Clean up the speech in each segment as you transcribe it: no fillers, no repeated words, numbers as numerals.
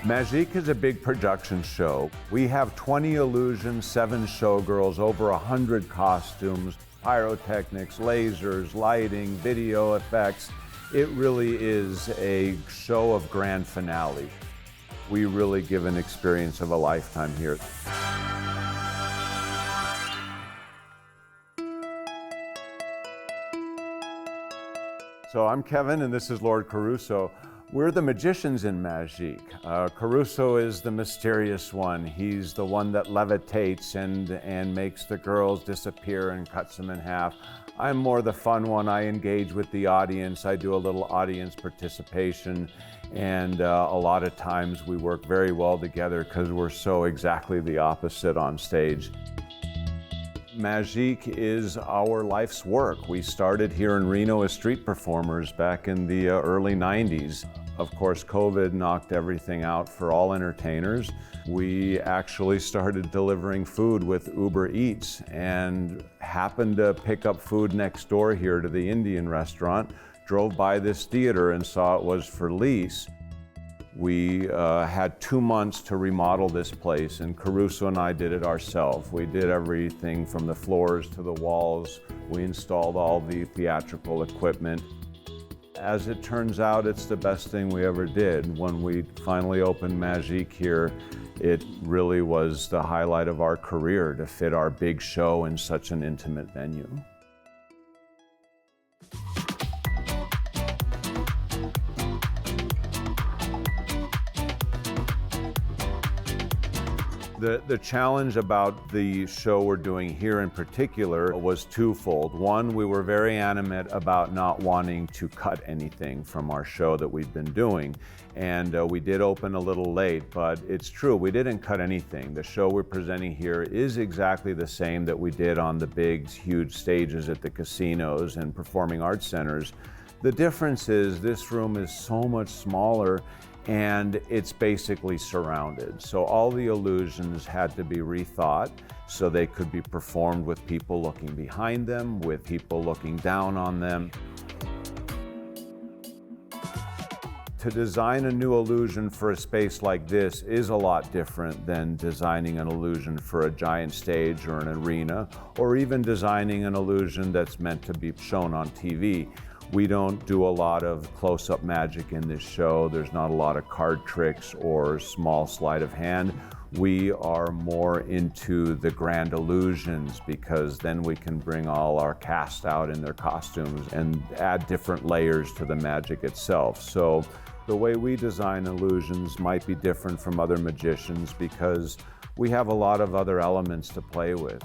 Magique is a big production show. We have 20 illusions, 7 showgirls, over 100 costumes, pyrotechnics, lasers, lighting, video effects. It really is a show of grand finale. We really give an experience of a lifetime here. So I'm Kevin, and this is Lord Caruso. We're the magicians in Magique. Caruso is the mysterious one. He's the one that levitates and makes the girls disappear and cuts them in half. I'm more the fun one. I engage with the audience. I do a little audience participation, and a lot of times we work very well together because we're so exactly the opposite on stage. Magique is our life's work. We started here in Reno as street performers back in the early 90s. Of course, COVID knocked everything out for all entertainers. We actually started delivering food with Uber Eats and happened to pick up food next door here to the Indian restaurant, drove by this theater and saw it was for lease. We had 2 months to remodel this place, and Caruso and I did it ourselves. We did everything from the floors to the walls. We installed all the theatrical equipment. As it turns out, it's the best thing we ever did. When we finally opened Magique here, it really was the highlight of our career to fit our big show in such an intimate venue. The challenge about the show we're doing here in particular was twofold. One, we were very animate about not wanting to cut anything from our show that we've been doing. And we did open a little late, but it's true, we didn't cut anything. The show we're presenting here is exactly the same that we did on the big, huge stages at the casinos and performing arts centers. The difference is this room is so much smaller, and it's basically surrounded. So all the illusions had to be rethought so they could be performed with people looking behind them, with people looking down on them. To design a new illusion for a space like this is a lot different than designing an illusion for a giant stage or an arena, or even designing an illusion that's meant to be shown on TV. We don't do a lot of close-up magic in this show. There's not a lot of card tricks or small sleight of hand. We are more into the grand illusions because then we can bring all our cast out in their costumes and add different layers to the magic itself. So the way we design illusions might be different from other magicians because we have a lot of other elements to play with.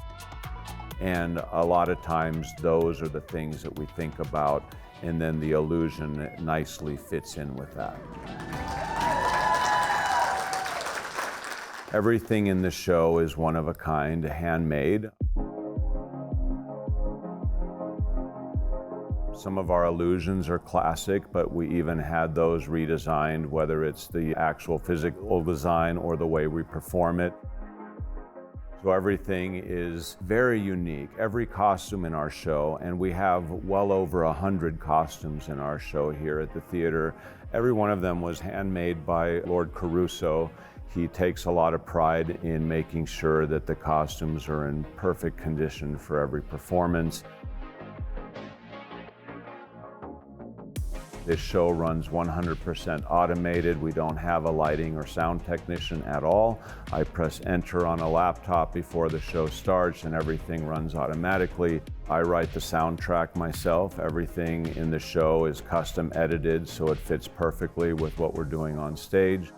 And a lot of times those are the things that we think about, and then the illusion nicely fits in with that. Everything in the show is one of a kind, handmade. Some of our illusions are classic, but we even had those redesigned, whether it's the actual physical design or the way we perform it. So everything is very unique. Every costume in our show, and we have well over 100 costumes in our show here at the theater. Every one of them was handmade by Lord Caruso. He takes a lot of pride in making sure that the costumes are in perfect condition for every performance. This show runs 100% automated. We don't have a lighting or sound technician at all. I press enter on a laptop before the show starts and everything runs automatically. I write the soundtrack myself. Everything in the show is custom edited so it fits perfectly with what we're doing on stage.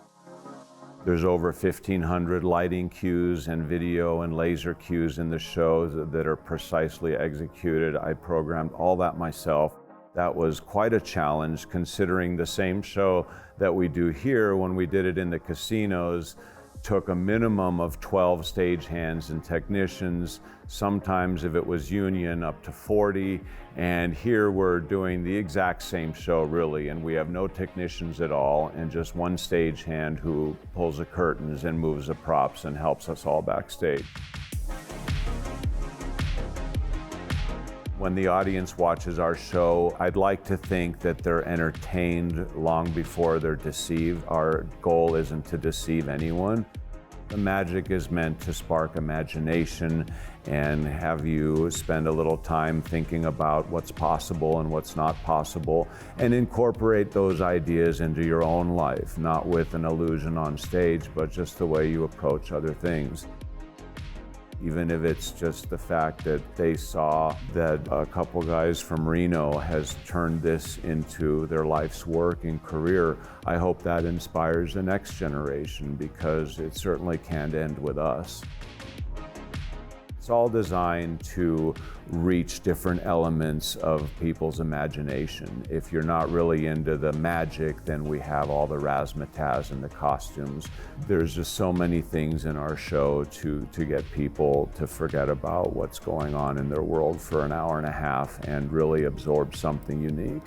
There's over 1,500 lighting cues and video and laser cues in the show that are precisely executed. I programmed all that myself. That was quite a challenge considering the same show that we do here when we did it in the casinos took a minimum of 12 stagehands and technicians, sometimes if it was union up to 40, and here we're doing the exact same show really, and we have no technicians at all and just one stagehand who pulls the curtains and moves the props and helps us all backstage. When the audience watches our show, I'd like to think that they're entertained long before they're deceived. Our goal isn't to deceive anyone. The magic is meant to spark imagination and have you spend a little time thinking about what's possible and what's not possible, and incorporate those ideas into your own life, not with an illusion on stage, but just the way you approach other things. Even if it's just the fact that they saw that a couple guys from Reno has turned this into their life's work and career, I hope that inspires the next generation, because it certainly can't end with us. It's all designed to reach different elements of people's imagination. If you're not really into the magic, then we have all the razzmatazz and the costumes. There's just so many things in our show to get people to forget about what's going on in their world for an hour and a half and really absorb something unique.